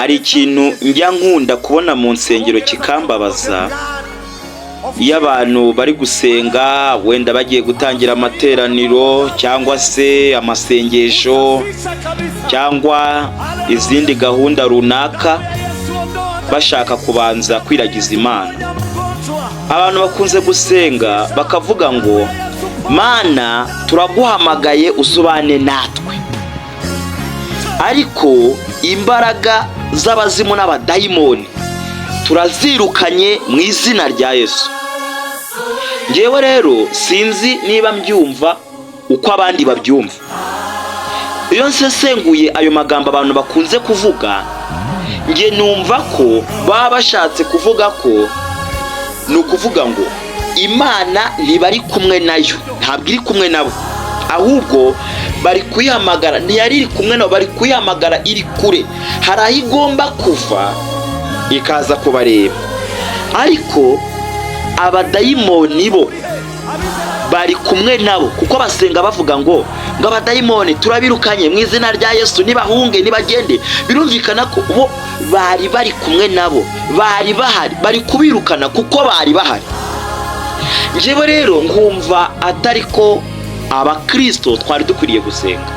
hari ikintu njya nkunda kubona mu nsengero kikambabaza. Iyo abantu bari gusenga, wenda bagiye gutangira amateraniro cyangwa se amasengesho cyangwa izindi gahunda runaka, bashaka kubanza kwiragiza Imana, abantu bakunze gusenga bakavuga ngo Mana turaguhamagaye uzubane natwe, ariko imbaraga z'abazimu n'abadayimoni turazirukanye mu izina rya Yesu. Ngewe rero sinzi niba mbyumva uko abandi babyumva. Iyo nsesenguye ayo magambo abantu bakunze kuvuga, nge numva ko baba bashatse kuvuga ko ni ukuvuga ngo Imana ntibari kumwe nayo, ntabwo iri kumwe nabo, ahubwo bari kuyihamagara. Ntiyari iri kumwe nabo, bari kuyihamagara iri kure. Hari aho igomba kuva ikaza kubareba, ariko abadayimoni bo bari kumwe nabo, kuko basenga bavuga ngo abadayimoni turabirukanye mu izina rya Yesu, nibahunge nibagende. Birumvikana ko bo bari kumwe nabo, bari bahari, bari kubirukana kuko bari bahari. Njyewe rero nkumva atari ko abakristo twari dukwiriye gusenga.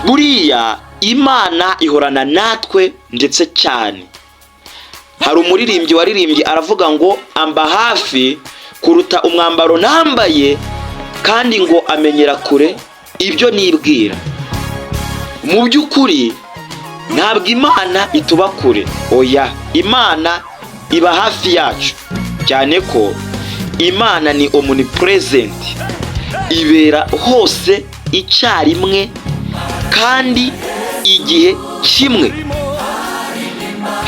Buriya Imana ihorana natwe ndetse cyane. Hari umuririmbyi waririmbye aravuga ngo amba hafi kuruta umwambaro nambaye, kandi ngo amenyera kure ibyo nibwira. Mu by'ukuri ntabwo Imana ituba kure, oya, Imana iba hafi yacu, cyane ko Imana ni omnipresent, ibera hose icyarimwe kandi igihe kimwe.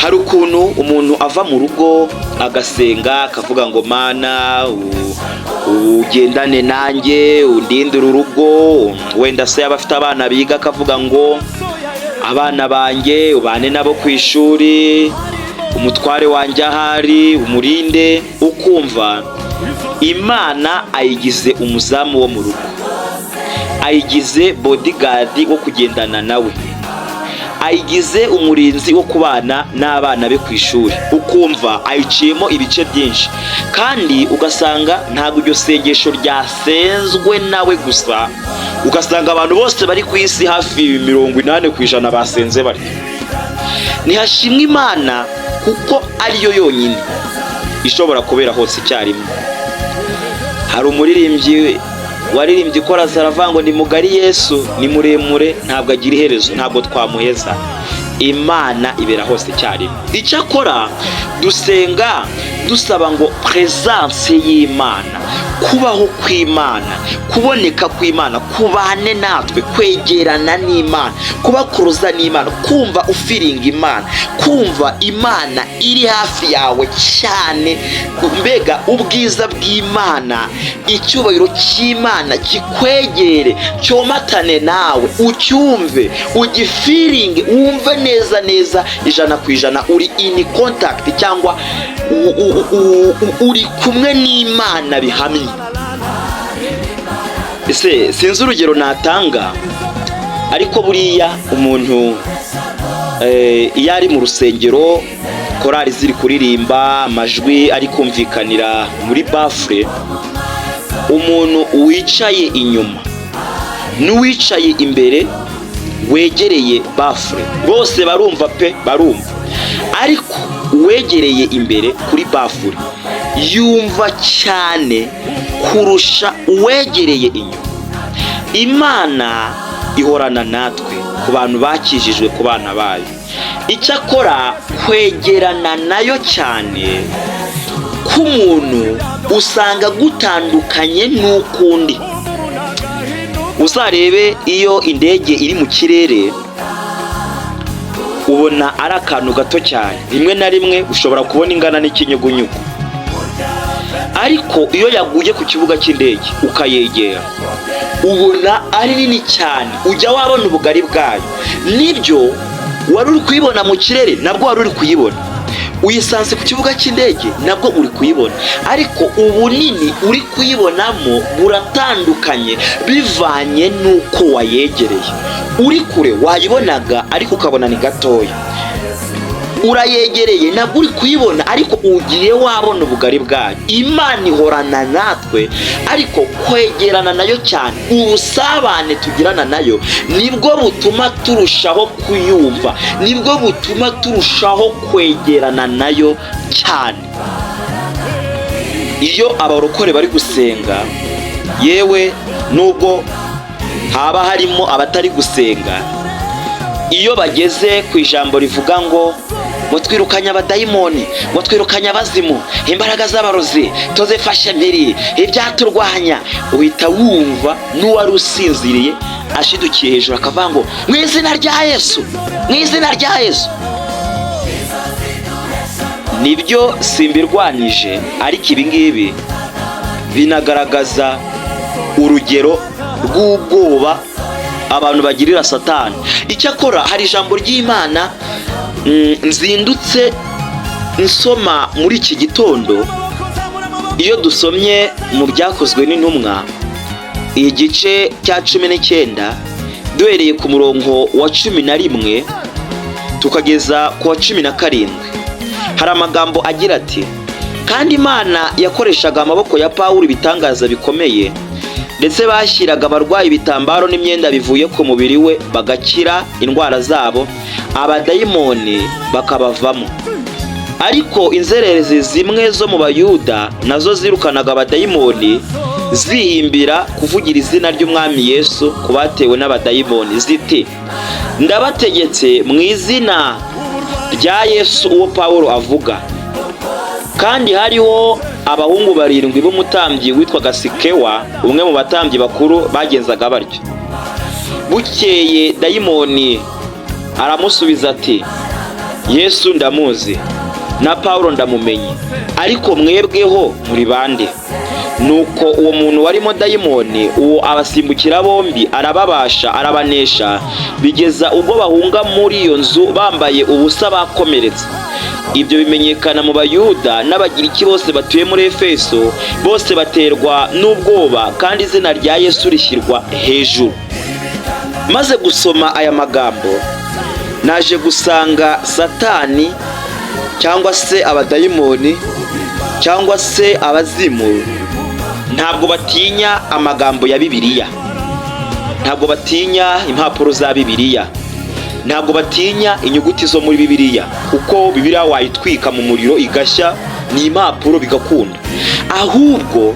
Hari ukuntu umuntu ava mu rugo agasenga akavuga ngo Mana ugendane nanjye, undindire urugo, wenda se yaba afite abana biga akavuga ngo abana banjye ubane nabo ku ishuri, umutware wanjye ahari umurinde. Ukumva Imana ayigize umuzamu wo mu rugo, ayigize bodyguard wo kugendana nawe, ayigize umurinzi wo kubana n'abana be ku ishuri. Ukumva ayiciyemo ibice byinshi, kandi ugasanga ntabwo iryo sengesho ryasenzwe nawe gusa, ugasanga abantu bose bari ku isi hafi 80% basenze bari. Nihashimwe Imana kuko ariyo yonyine ishobora kubera hose icyarimwe. Hari umuririmbyi waririmbye ko aravuga ngo ni mugari Yesu, ni muremure, ntabwo agira iherezo, ntabwo twamuheza. Imana ibera hose icyarimwe. Icyakora dusenga dusaba ngo presence y'Imana, kubaho kw'Imana, kuboneka kw'Imana kubane natwe, kwegerana n'Imana, kubakuruza n'Imana, kumva ufiringa Imana, kumva Imana iri hafi yawe cyane, mbega ubwiza bw'Imana, icyubahiro cy'Imana kikwegere, cyomatane nawe, ucyumve, ugifiringe, wumve neza 100% uri in contact, cyangwa uri kumwe n'Imana bihamye. Ese sinzi urugero natanga, ariko buriya umuntu iyo ari mu rusengero, korali ziri kuririmba, amajwi ari kumvikanira muri bafure, umuntu wicaye inyuma n'uwicaye imbere wegereye bafure bose barumva pe, barumva. Ariko uwegereye imbere kuri bafure yumva cyane kurusha uwegereye inyuma. Imana ihorana natwe ku bantu bakijijwe, ku bana bayo. Icyakora kwegerana nayo cyane k'umuntu usanga gutandukanye n'ukundi. Uzarebe iyo indege iri mu kirere ubona ari akantu gato cyane, rimwe na rimwe ushobora kubona ingana n'ikinyugunyugu, ariko iyo yaguye ku kibuga cy'indege ukayegera ubona ari nini cyane, ujya wabona ubugari bwayo. Nibyo wari uri kuyibona mu kirere, nabwo wari uri kuyibona. Uyisanze ku kibuga cy'indege, nabwo uri kuyibona, ariko ubunini uri kuyibonamo buratandukanye bivanye n'uko wayegereye. Uri kure wayibonaga ariko ukabona ni gatoya, urayegereye ntabwo uri kuyibona, ariko ugiye wabona ubugari bwayo. Imana ihorana natwe, ariko kwegerana nayo cyane, ubusabane tugirana nayo nibwo butuma turushaho kuyumva, nibwo butuma turushaho kwegerana nayo cyane. Iyo abarokore bari gusenga, yewe nubwo haba harimo abatari gusenga, iyo bageze ku ijambo rivuga ngo twirukanye abadayimoni, twirukanye abazimu, imbaraga z'abarozi tuzifashe mpiri, ibyaturwanya, uhita wumva n'uwari usinziriye ashidukiye hejuru akavuga ngo mu izina rya Yesu, mu izina rya Yesu. Nibyo simbirwanije, ariko ibi ngibi binagaragaza urugero rw'ubwoba abantu bagirira Satani. Icyakora hari ijambo ry'Imana nzindutse nsoma muri iki gitondo. Iyo dusomye mu byakozwe n'intumwa igice cya 19 duhereye ku murongo wa 11 tukageza ku wa 17, hari amagambo agira ati: kandi Imana yakoreshaga amaboko ya Pawulo ibitangaza bikomeye, ndetse bashyiraga abarwayi ibitambaro n'imyenda bivuye ku mubiri we bagakira indwara zabo, abadayimoni bakabavamo. Ariko inzererezi zimwe zo mu Bayuda nazo zirukanaga abadayimoni zihimbira kuvugira izina ry'Umwami Yesu ku batewe n'abadayimoni, ziti: ndabategetse mu izina rya Yesu uwo Pawulo avuga. Kandi hariho abahungu 7 b'umutambyi witwaga Sikewa, umwe mu batambyi bakuru, bagenzaga batyo. Bukeye dayimoni aramusubiza ati: Yesu ndamuzi, na Pawulo ndamumenye, ariko mwebweho muri bande? Nuko uwo muntu warimo dayimoni uwo abasimbukira bombi, arababasha, arabanesha, bigeza ubwo bahunga muri iyo nzu bambaye ubusa bakomeretse. Ibyo bimenyekana mu Bayuda n'Abagiriki bose batuye muri Efeso, bose baterwa n'ubwoba, kandi izina rya Yesu rishyirwa hejuru. Maze gusoma aya magambo, naje gusanga Satani cyangwa se abadayimoni cyangwa se abazimu ntabwo batinya amagambo ya Bibiliya, ntabwo batinya impapuro za Bibiliya, ntabwo batinya inyuguti zo muri Bibiliya, kuko Bibiliya wayitwika mu muriro igashya, ni impapuro bigakunda. Ahubwo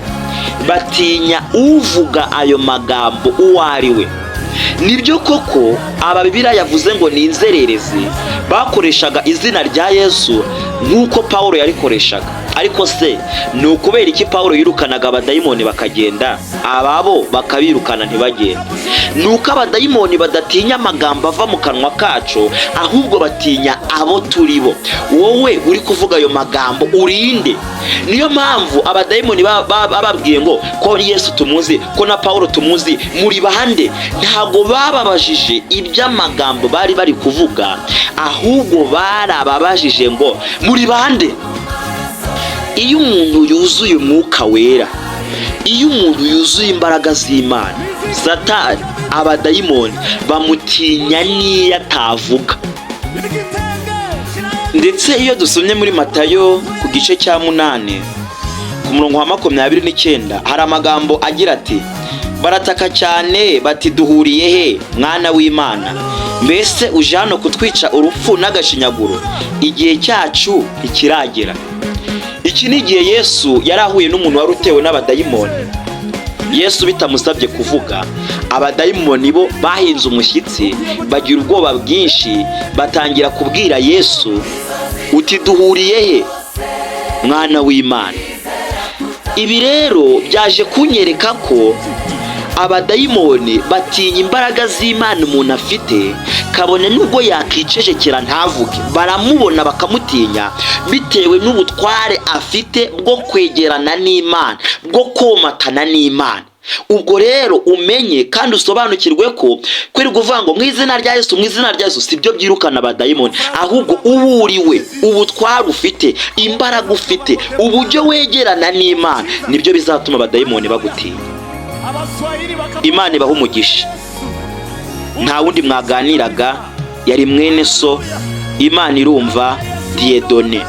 batinya uvuga ayo magambo uwo ari we. Nibyo koko aba Bibiliya yavuze ngo ni inzererezi bakoreshaga izina rya Yesu nk'uko Pawulo yarikoreshaga. Ariko se ni ukubera iki Pawulo yirukanaga abadayimoni bakagenda, ababo bakabirukana ntibagenda? Ni uko abadayimoni badatinya amagambo ava mu kanwa kacu, ahubwo batinya abo turi bo. Wowe uri kuvuga ayo magambo urinde. Niyo mpamvu abadayimoni bababwiye ngo ko Yesu tumuzi, ko na Pawulo tumuzi, muri bande? Ntabwo bababajije iby'amagambo bari bari kuvuga, ahubwo barababajije ngo muri bande? Iyo umuntu yuzuye umwuka wera, iyo umuntu yuzuye imbaraga z'Imana, Satani, abadayimoni bamutinya niyo atavuga. Ndetse iyo dusomye muri Matayo ku gice cya 8 ku murongo wa 29 hari amagambo agira ati: barataka cyane bati duhuriye he mwana w'Imana? Mbese uje hano kutwica urupfu n'agashinyaguro? Igihe cyacu ntikiragera. Iki ni igihe Yesu yarahuye n'umuntu wari utewe n'abadayimoni. Yesu bitamusabye kuvuga, abadayimoni bo bahinze umushyitsi, bagira ubwoba bwinshi, batangira kubwira Yesu uti duhuriye he mwana w'Imana? Ibi rero byaje kunyereka ko abadayimoni batinya imbaraga z'Imana umuntu afite, kabone nubwo yakicecekera ntavuge, baramubona bakamutinya bitewe n'ubutware afite bwo kwegerana n'Imana, bwo komatana n'Imana. Ubwo rero umenye kandi usobanukirwe ko kwiri kuvuga ngo mu izina rya Yesu, mu izina rya Yesu, sibyo byirukana abadayimoni, ahubwo uburiwe, ubutware ufite, imbaraga ufite, uburyo wegerana n'Imana, nibyo bizatuma abadayimoni bagutinya. Imana ibaha umugisha. Nta wundi mwaganiraga, yari mwene so Imanirumva Dieudonné.